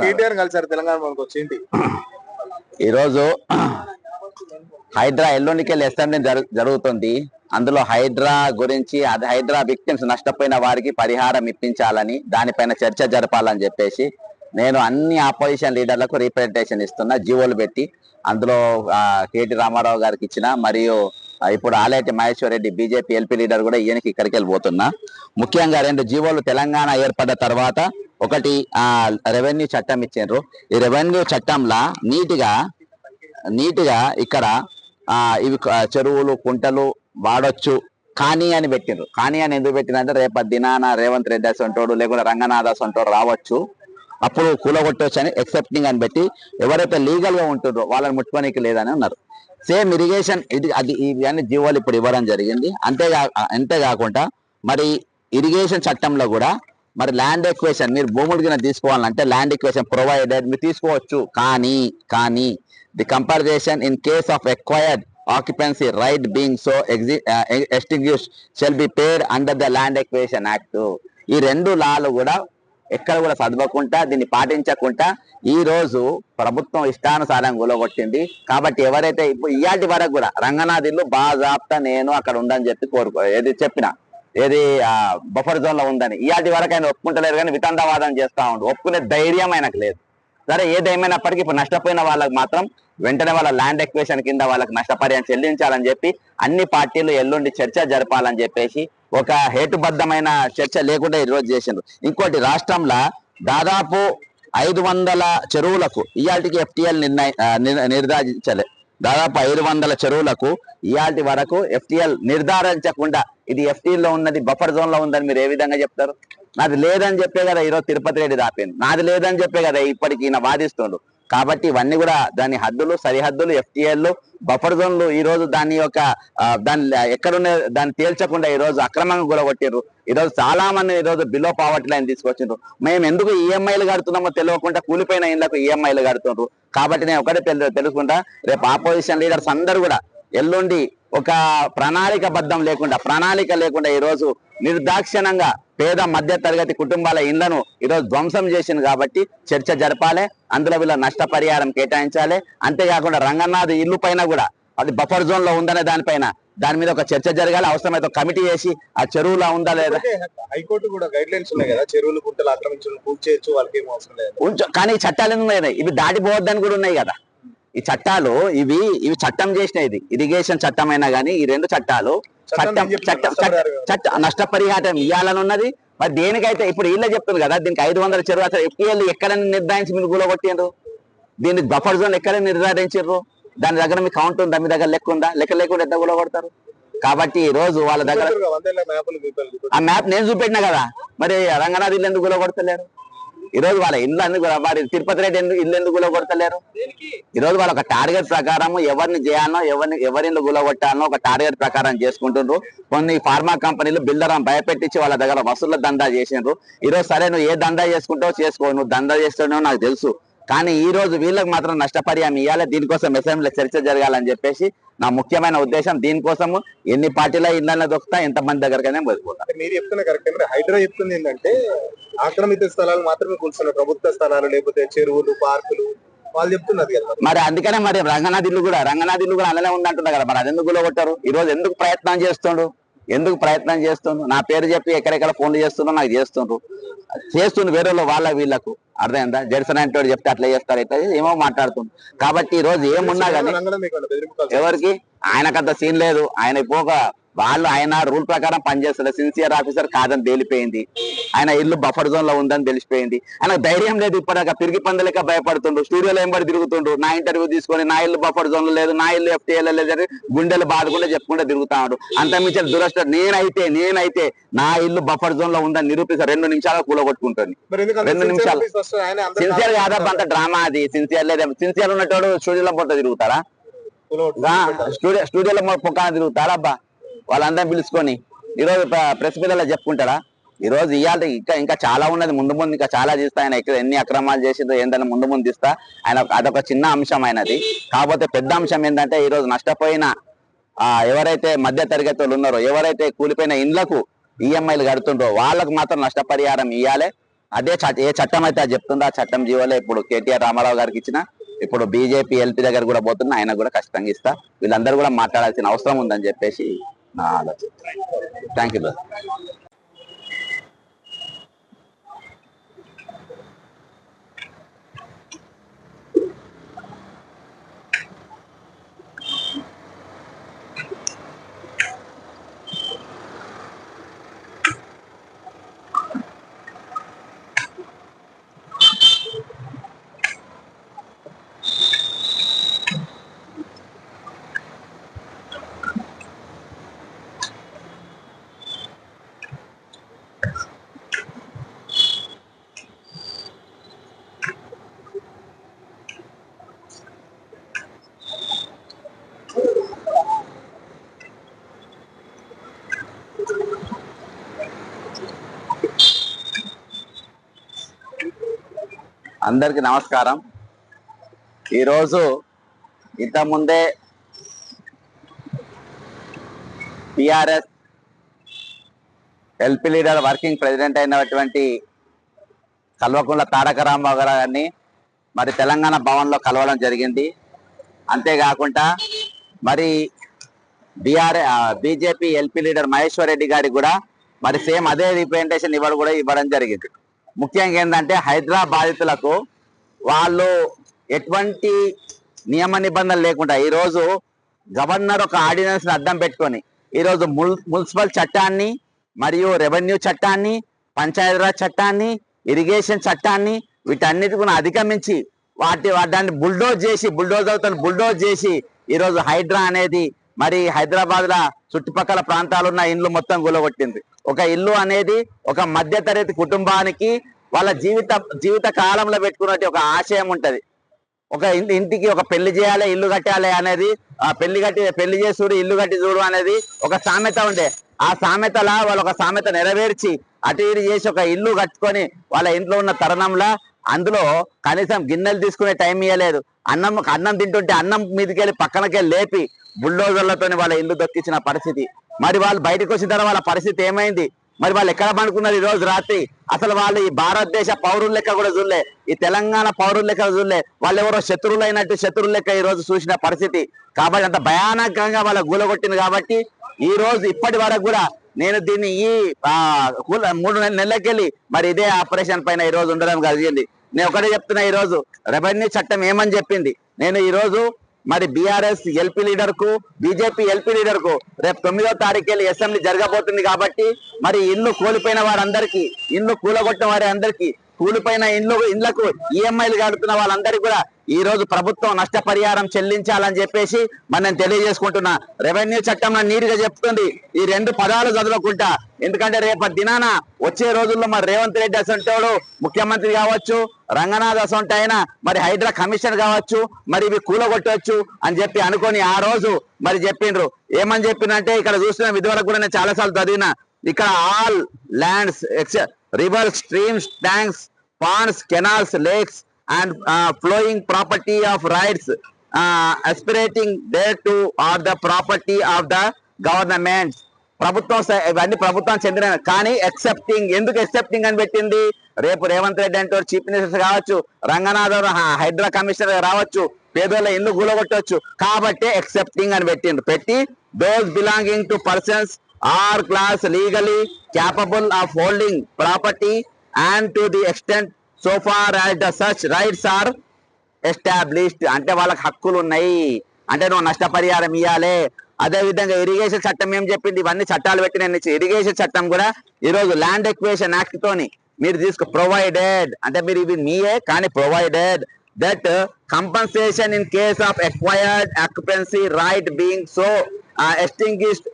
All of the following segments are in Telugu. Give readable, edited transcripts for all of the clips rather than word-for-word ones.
కేటీఆర్ కలిసారు తెలంగాణ వచ్చి ఈరోజు హైడ్రా ఎల్లుండికెళ్ళి అసెంబ్లీ జరుగుతుంది. అందులో హైడ్రా గురించి అది హైడ్రా విక్టిమ్స్ నష్టపోయిన వారికి పరిహారం ఇప్పించాలని దానిపైన చర్చ జరపాలని చెప్పేసి నేను అన్ని ఆపోజిషన్ లీడర్లకు రిప్రజెంటేషన్ ఇస్తున్నా, జీవోలు పెట్టి. అందులో కేటీ రామారావు గారికి ఇచ్చిన, మరియు ఇప్పుడు Aleti Maheshwar Reddy BJP LP leader కూడా ఈయనకి ఇక్కడికి వెళ్ళిపోతున్నా. ముఖ్యంగా 2 జీవోలు తెలంగాణ ఏర్పడ్డ తర్వాత ఒకటి రెవెన్యూ చట్టం ఇచ్చిండ్రు. ఈ రెవెన్యూ చట్టంలా నీట్గా ఇక్కడ ఇవి చెరువులు కుంటలు వాడొచ్చు కానీ అని పెట్టిండ్రు. కానీ అని ఎందుకు పెట్టినంటే రేపటి దినాన రేవంత్ రెడ్డి అసంటోడు లేకుంటే రంగనాథ్ అసంటోడు రావచ్చు, అప్పుడు కూలగొట్టవచ్చు అని ఎక్సెప్టింగ్ అని పెట్టి ఎవరైతే లీగల్ గా ఉంటుండ్రో వాళ్ళని ముట్టుకోనికి లేదని ఉన్నారు. సేమ్ ఇరిగేషన్ ఇవన్నీ జీవోలు ఇప్పుడు ఇవ్వడం జరిగింది. అంతేకాకుండా మరి ఇరిగేషన్ చట్టంలో కూడా మరి ల్యాండ్ ఎక్వేషన్ మీరు భూములు కింద తీసుకోవాలంటే ల్యాండ్ ఎక్వేషన్ ప్రొవైడెడ్ మీరు తీసుకోవచ్చు. కానీ the compulsion in case of acquired occupancy right being so extinguished shall be paid under the land acquisition act. ఈ 2 లాలు కూడా ఎక్కడ కూడా చదవకుండా దీన్ని పాటించకుండా ఈ రోజు ప్రభుత్వం ఇష్టానుసారం గులగొట్టింది. కాబట్టి ఎవరైతే ఇప్పుడు ఇయాటి వరకు కూడా రంగనాథ్ ఇల్లు బాజాప్తా నేను అక్కడ ఉందని చెప్పి ఏది బఫర్ జోన్ లో ఉందని ఇయాటి వరకు ఆయన ఒప్పుకుంటలేరు, కానీ వితండవాదం చేస్తా ఉండు. ఒప్పుకునే ధైర్యం ఆయనకు లేదు. సరే ఏదేమైనప్పటికీ ఇప్పుడు నష్టపోయిన వాళ్ళకి మాత్రం వెంటనే వాళ్ళ ల్యాండ్ ఎక్వేషన్ కింద వాళ్ళకి నష్టపరిహారం చెల్లించాలని చెప్పి అన్ని పార్టీలు ఎల్లుండి చర్చ జరపాలని చెప్పేసి ఒక హేతుబద్ధమైన చర్చ లేకుండా ఈరోజు చేసిండ్రు. ఇంకోటి రాష్ట్రంలో దాదాపు 500 చెరువులకు ఇయాల్టికి FTL నిర్ధారించలే. దాదాపు 500 చెరువులకు ఇయాల్టి వరకు FTL నిర్ధారించకుండా ఇది FTL లో ఉన్నది బఫర్ జోన్ లో ఉందని మీరు ఏ విధంగా చెప్తారు? నాది లేదని చెప్పే కదా ఈరోజు తిరుపతి రెడ్డి దాపింది, నాది లేదని చెప్పే కదా ఇప్పటికి ఈయన వాదిస్తుండు. కాబట్టి ఇవన్నీ కూడా దాని హద్దులు సరిహద్దులు FTL బఫర్ జోన్లు ఈ రోజు దాని యొక్క ఎక్కడున్న దాన్ని తేల్చకుండా ఈ రోజు అక్రమంగా గులగొట్టిర్రు. ఈ రోజు చాలా మంది ఈ రోజు బిలో పావర్టీ లైన్ తీసుకొచ్చిండ్రు. మేము ఎందుకు EMIలు కడుతున్నామో తెలియకుండా కూలిపోయిన ఇళ్లకు EMIలు కడుతుండ్రు. కాబట్టి నేను ఒకటే తెలుసుకుంటా, రేపు ఆపోజిషన్ లీడర్స్ అందరూ కూడా ఎల్లుండి ఒక ప్రణాళిక లేకుండా ఈ రోజు నిర్దాక్షిణంగా పేద మధ్య తరగతి కుటుంబాల ఇళ్లను ఈరోజు ధ్వంసం చేసింది. కాబట్టి చర్చ జరపాలి, అందులో వీళ్ళ నష్టపరిహారం కేటాయించాలి. అంతేకాకుండా రంగనాథ్ ఇల్లు పైన కూడా అది బఫర్ జోన్ లో ఉందనే దాని మీద ఒక చర్చ జరగాలి. అవసరమైతే కమిటీ చేసి ఆ చెరువులా ఉందా లేదా. హైకోర్టు కూడా గైడ్ లైన్స్ ఉన్నాయి కదా, చెరువులు గుంటలు ఆక్రమించడం పూర్తి వాళ్ళకి ఏం అవసరం లేదు. కానీ ఈ చట్టాలు ఉన్నాయి, ఇవి దాటిపోవద్దని కూడా ఉన్నాయి కదా. ఈ చట్టాలు ఇవి చట్టం చేసినది ఇరిగేషన్ చట్టం అయినా కానీ ఈ 2 చట్టాలు నష్టపరిహారం ఇవ్వాలని ఉన్నది. మరి దేనికైతే ఇప్పుడు వీళ్ళే చెప్తుంది కదా, దీనికి 500 చెరువు అసలు FTL ఎక్కడ నిర్ధారించి మీరు గులగొట్టిండ్రు? దీనికి బఫర్ జోన్ ఎక్కడ నిర్ధారించారు? దాని దగ్గర మీ కౌంట్ ఉందా? మీ దగ్గర లెక్క ఉందా? లెక్క లేకుండా ఎంత గులగొడతారు? కాబట్టి ఈ రోజు వాళ్ళ దగ్గర ఆ మ్యాప్ నేను చూపెట్టినా కదా, మరి రంగనాథ్ ఇల్లు ఎందుకు గులగొడతలేరు? ఈ రోజు వాళ్ళ ఇల్లు ఎందుకు వారి తిరుపతి రెడ్డి ఇల్లు ఎందుకు గులగొడతలేరు? ఈ రోజు వాళ్ళ ఒక టార్గెట్ ప్రకారం ఎవరిని చేయాలనో ఎవరిని గులగొట్టాలనో ఒక టార్గెట్ ప్రకారం చేసుకుంటుండ్రు. కొన్ని ఫార్మా కంపెనీలు బిల్డర్లను భయపెట్టించి వాళ్ళ దగ్గర వసూళ్ల దందా చేసిండ్రు. ఈ రోజు సరే నువ్వు ఏ దందా చేసుకుంటావో చేసుకో, నువ్వు దందా చేస్తున్నావు నాకు తెలుసు, కానీ ఈ రోజు వీళ్ళకి మాత్రం నష్టపరిహారం ఇవ్వాలి. దీనికోసం అసెంబ్లీలో చర్చ జరగాలని చెప్పేసి నా ముఖ్యమైన ఉద్దేశం. దీనికోసము ఎన్ని పార్టీల ఇళ్ళని దొక్కుతా ఎంతమంది దగ్గరకైనా పోతా. మీరు చెప్తున్న కరెక్ట్. హైడ్రా చెప్తుంది ఏంటంటే ఆక్రమిత స్థలాలు మాత్రమే కూర్చున్నారు, ప్రభుత్వ స్థలాలు లేకపోతే చెరువులు పార్కులు వాళ్ళు చెప్తున్నారు కదా. మరి అందుకనే మరి రంగనాథ్ ఇల్లు కూడా అలానే ఉందంటున్నారు కదా, మరి అదెందుకు గులగొట్టారు? ఈ రోజు ఎందుకు ప్రయత్నం చేస్తుండు? ఎందుకు ప్రయత్నం చేస్తుండ్రు? నా పేరు చెప్పి ఎక్కడెక్కడ ఫోన్లు చేస్తుండ్రో నాకు చేస్తుండ్రు వేరే వాళ్ళ వీళ్ళకు అర్థమైందా? జడ్సన్ అంటే చెప్తే అట్లా చేస్తారు, ఇట్లా ఏమో మాట్లాడుతుండ్రు. కాబట్టి ఈ రోజు ఏమున్నా కానీ ఎవరికి ఆయనకంత సీన్ లేదు. ఆయన పోక ఆయన రూల్ ప్రకారం పనిచేస్తారు. సిన్సియర్ ఆఫీసర్ కాదని తేలిపోయింది. ఆయన ఇల్లు బఫర్ జోన్ లో ఉందని తెలిసిపోయింది. ఆయన ధైర్యం లేదు. ఇప్పటిదాకా పిరిగి పందలేక భయపడుతుండ్రు. స్టూడియోలో ఎంబడి తిరుగుతుండ్రు. నా ఇంటర్వ్యూ తీసుకొని నా ఇల్లు బఫర్ జోన్ లో లేదు, నా ఇల్లు FTL లేదని గుండెలు బాధకుండా చెప్పుకుంటే తిరుగుతాడు. అంతమించిన దురదృష్టం నేనైతే నా ఇల్లు బఫర్ జోన్ లో ఉందని నిరూపిస్తా 2 నిమిషాలు కూలగొట్టుకుంటాను. 2 నిమిషాలు. సిన్సియర్ కాదబ్బా, అంత డ్రామా అది. సిన్సియర్ లేదు. సిన్సియర్ ఉన్నట్టు స్టూడియోలో పొట్ట తిరుగుతారా? స్టూడియోలో పొక్కన తిరుగుతారా అబ్బా? వాళ్ళందరినీ పిలుచుకొని ఈరోజు ప్రెస్ మీదలో చెప్పుకుంటాడా? ఈ రోజు ఇవాళ ఇంకా చాలా ఉన్నది. ముందు ఇంకా చాలా తీస్తా. ఆయన ఎన్ని అక్రమాలు చేసిందో ఏంటని ముందు తీస్తా. ఆయన అదొక చిన్న అంశం అయినది. కాకపోతే పెద్ద అంశం ఏంటంటే ఈ రోజు నష్టపోయిన ఎవరైతే మధ్య తరగతి వాళ్ళు ఉన్నారో, ఎవరైతే కూలిపోయిన ఇండ్లకు EMIలు కడుతుండ్రో వాళ్ళకు మాత్రం నష్టపరిహారం ఇవ్వాలి. అదే ఏ చట్టం అయితే అది చెప్తుందో ఆ చట్టం జీవోలే ఇప్పుడు KTR రామారావు గారికి ఇచ్చిన, ఇప్పుడు BJP LP దగ్గర కూడా పోతున్నా, ఆయన కూడా ఖచ్చితంగా ఇస్తా. వీళ్ళందరూ కూడా మాట్లాడాల్సిన అవసరం ఉందని చెప్పేసి నా ఆలోచన. Thank you brother. అందరికి నమస్కారం. ఈరోజు ఇంతకుముందే TRS LP leader working president అయినటువంటి కల్వకుంట్ల తారక రామారావు గారిని మరి తెలంగాణ భవన్లో కలవడం జరిగింది. అంతేకాకుండా మరి BJP LP leader Maheshwar Reddy గారికి కూడా మరి సేమ్ అదే రిప్రజెంటేషన్ ఇవ్వడం జరిగింది. ముఖ్యంగా ఏంటంటే హైదరాబాద్ బాధితులకు వాళ్ళు ఎటువంటి నియమ నిబంధనలు లేకుండా ఈరోజు గవర్నర్ ఒక ఆర్డినెన్స్ అడ్డం పెట్టుకొని ఈరోజు మున్సిపల్ చట్టాన్ని మరియు రెవెన్యూ చట్టాన్ని, పంచాయతీరాజ్ చట్టాన్ని, ఇరిగేషన్ చట్టాన్ని వీటన్నిటిని అధిగమించి దాన్ని బుల్డోజ్ చేసి ఈరోజు హైడ్రా అనేది మరి హైదరాబాద్ లా చుట్టుపక్కల ప్రాంతాలున్న ఇండ్లు మొత్తం కూలగొట్టింది. ఒక ఇల్లు అనేది ఒక మధ్యతరగతి కుటుంబానికి వాళ్ళ జీవిత కాలంలో పెట్టుకున్నట్టు ఒక ఆశయం ఉంటది. ఒక ఇంటికి ఒక పెళ్లి చేయాలి, ఇల్లు కట్టాలి అనేది, పెళ్లి చేసి చూడు, ఇల్లు కట్టి చూడు అనేది ఒక సామెత ఉండే. ఆ సామెతలా వాళ్ళు ఒక సామెత నెరవేర్చి అటు ఇటు చేసి ఒక ఇల్లు కట్టుకొని వాళ్ళ ఇంట్లో ఉన్న తరుణంలో అందులో కనీసం గిన్నెలు తీసుకునే టైం ఇవ్వలేదు. అన్నం తింటుంటే అన్నం మీదకెళ్ళి పక్కనకెళ్ళి లేపి బుల్డోజర్లతో వాళ్ళ ఇల్లు దొక్కించిన పరిస్థితి. మరి వాళ్ళు బయటకు వచ్చిన తర్వాత వాళ్ళ పరిస్థితి ఏమైంది? మరి వాళ్ళు ఎక్కడ పడుకున్నారు ఈ రోజు రాత్రి? అసలు వాళ్ళు ఈ భారతదేశ పౌరుల లెక్క కూడా చూడలే, ఈ తెలంగాణ పౌరుల లెక్క చూడలే. వాళ్ళు ఎవరో శత్రువుల లెక్క ఈ రోజు చూసిన పరిస్థితి. కాబట్టి అంత భయానకంగా వాళ్ళ గూలగొట్టింది. కాబట్టి ఈ రోజు ఇప్పటి వరకు కూడా నేను దీన్ని ఈ 3 నెలలకెళ్ళి మరి ఇదే ఆపరేషన్ పైన ఈ రోజు ఉండడం జరిగింది. నేను ఒకటే చెప్తున్నా, ఈ రోజు రెవెన్యూ చట్టం ఏమని చెప్పింది. నేను ఈ రోజు మరి BRS LP లీడర్ కు, BJP LP లీడర్ కు రేపు 9వ తారీఖు అసెంబ్లీ జరగబోతుంది. కాబట్టి మరి ఇల్లు కోల్పోయిన వారందరికీ, ఇల్లు కూలగొట్టిన వారి అందరికీ, కూలిపోయిన ఇండ్లకు EMIలు కడుతున్న వాళ్ళందరికీ కూడా ఈ రోజు ప్రభుత్వం నష్టపరిహారం చెల్లించాలని చెప్పేసి మరి నేను తెలియజేసుకుంటున్నా. రెవెన్యూ చట్టం నీట్గా చెప్తుంది. ఈ 2 పదాలు చదవకుంటా. ఎందుకంటే రేపటి దినాన వచ్చే రోజుల్లో మరి రేవంత్ రెడ్డి అసంటోడు ముఖ్యమంత్రి కావచ్చు, రంగనాథ్ అసంట అయినా మరి హైడ్రా కమిషనర్ కావచ్చు, మరి ఇవి కూలగొట్టవచ్చు అని చెప్పి అనుకొని ఆ రోజు మరి చెప్పిండ్రు. ఏమని చెప్పిందంటే ఇక్కడ చూసిన విధులకు కూడా నేను చాలాసార్లు చదివిన. ఇక్కడ all lands reverse, streams, tanks, ponds, canals, lakes and flowing property of rights aspirating thereto are the property of the government. ప్రభుత్వం ఇవన్నీ ప్రభుత్వం చెందిన, కానీ ఎక్సెప్టింగ్, ఎందుకు ఎక్సెప్టింగ్ అని పెట్టింది? రేపు రేవంత్ రెడ్డి అంటే చీఫ్ మినిస్టర్ కావచ్చు, రంగనాథ్ హైడ్రా కమిషనర్ రావచ్చు, పేదోళ్ళ ఇల్లు కూలగొట్టవచ్చు. కాబట్టి ఎక్సెప్టింగ్ అని పెట్టి those belonging to persons or class legally capable of holding property and to the extent so far as the such rights are established. అంటే వాళ్ళకి హక్కులు ఉన్నాయి, అంటే నువ్వు నష్టపరిహారం ఇవ్వాలి. అదే విధంగా ఇరిగేషన్ చట్టం ఏం చెప్పింది, ఇవన్నీ చట్టాలు పెట్టి నేను ఇరిగేషన్ చట్టం కూడా ఈరోజు ల్యాండ్ ఎక్వేషన్ యాక్ట్ తోని మీరు ప్రొవైడెడ్, అంటే మీరు ఇవి మీయే కానీ provided that compensation in case of acquired occupancy right being so extinguished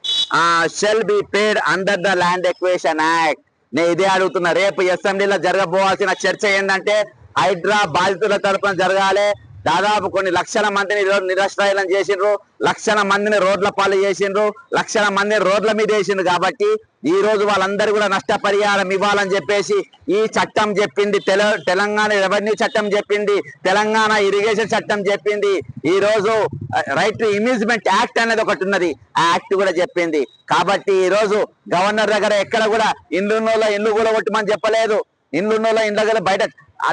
shall be paid under the land acquisition act. నేను ఇదే అడుగుతున్నా, రేపు అసెంబ్లీలో జరగబోవాల్సిన చర్చ ఏంటంటే హైడ్రా బాధితుల తరపున జరగాలి. దాదాపు కొన్ని లక్షల మందిని నిరాశ్రయాలను చేసిండ్రు, లక్షల మందిని రోడ్ల పాలు చేసిండ్రు, లక్షల మందిని రోడ్ల మీద వేసిండ్రు. కాబట్టి ఈ రోజు వాళ్ళందరూ కూడా నష్టపరిహారం ఇవ్వాలని చెప్పేసి ఈ చట్టం చెప్పింది. తెలంగాణ రెవెన్యూ చట్టం చెప్పింది, తెలంగాణ ఇరిగేషన్ చట్టం చెప్పింది, ఈ రోజు రైట్ టు ఇమ్యూజ్మెంట్ యాక్ట్ అనేది ఒకటి ఉన్నది, ఆ యాక్ట్ కూడా చెప్పింది. కాబట్టి ఈ రోజు గవర్నర్ దగ్గర ఎక్కడ కూడా ఇల్లున్నోళ్ళ ఇల్లు కూడా కొట్టమని చెప్పలేదు, ఇల్లున్నోళ్ళ ఇండ్ల దగ్గర బయట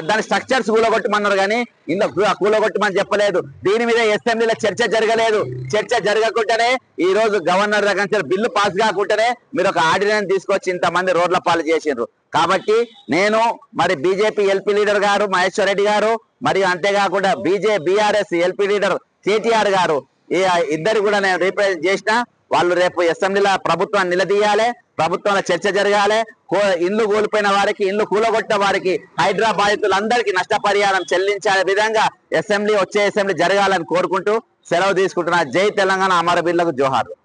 దాని స్ట్రక్చర్స్ కూలగొట్టమన్నారు కానీ ఇంట్లో కూలగొట్టమని చెప్పలేదు. దీని మీద అసెంబ్లీలో చర్చ జరగలేదు. చర్చ జరగకుండానే ఈ రోజు గవర్నర్ దగ్గర బిల్లు పాస్ కాకుండానే మీరు ఒక ఆర్డినెన్స్ తీసుకొచ్చి ఇంతమంది రోడ్ల పాలు చేసిండ్రు. కాబట్టి నేను మరి బీజేపీ ఎల్పీ లీడర్ గారు మహేశ్వర్ రెడ్డి గారు, మరియు అంతేకాకుండా బీఆర్ఎస్ ఎల్పీ లీడర్ కేటీఆర్ గారు, ఈ ఇద్దరు కూడా నేను రిప్రజెంట్ చేసిన. వాళ్ళు రేపు అసెంబ్లీలో ప్రభుత్వాన్ని నిలదీయాలి, ప్రభుత్వంలో చర్చ జరగాలి. ఇల్లు కోల్పోయిన వారికి, ఇల్లు కూలగొట్టిన వారికి, హైడ్రా బాధితులందరికీ నష్టపరిహారం చెల్లించే విధంగా వచ్చే అసెంబ్లీ జరగాలని కోరుకుంటూ సెలవు తీసుకుంటున్నా. జై తెలంగాణ, అమరవీరులకు జోహార్లు.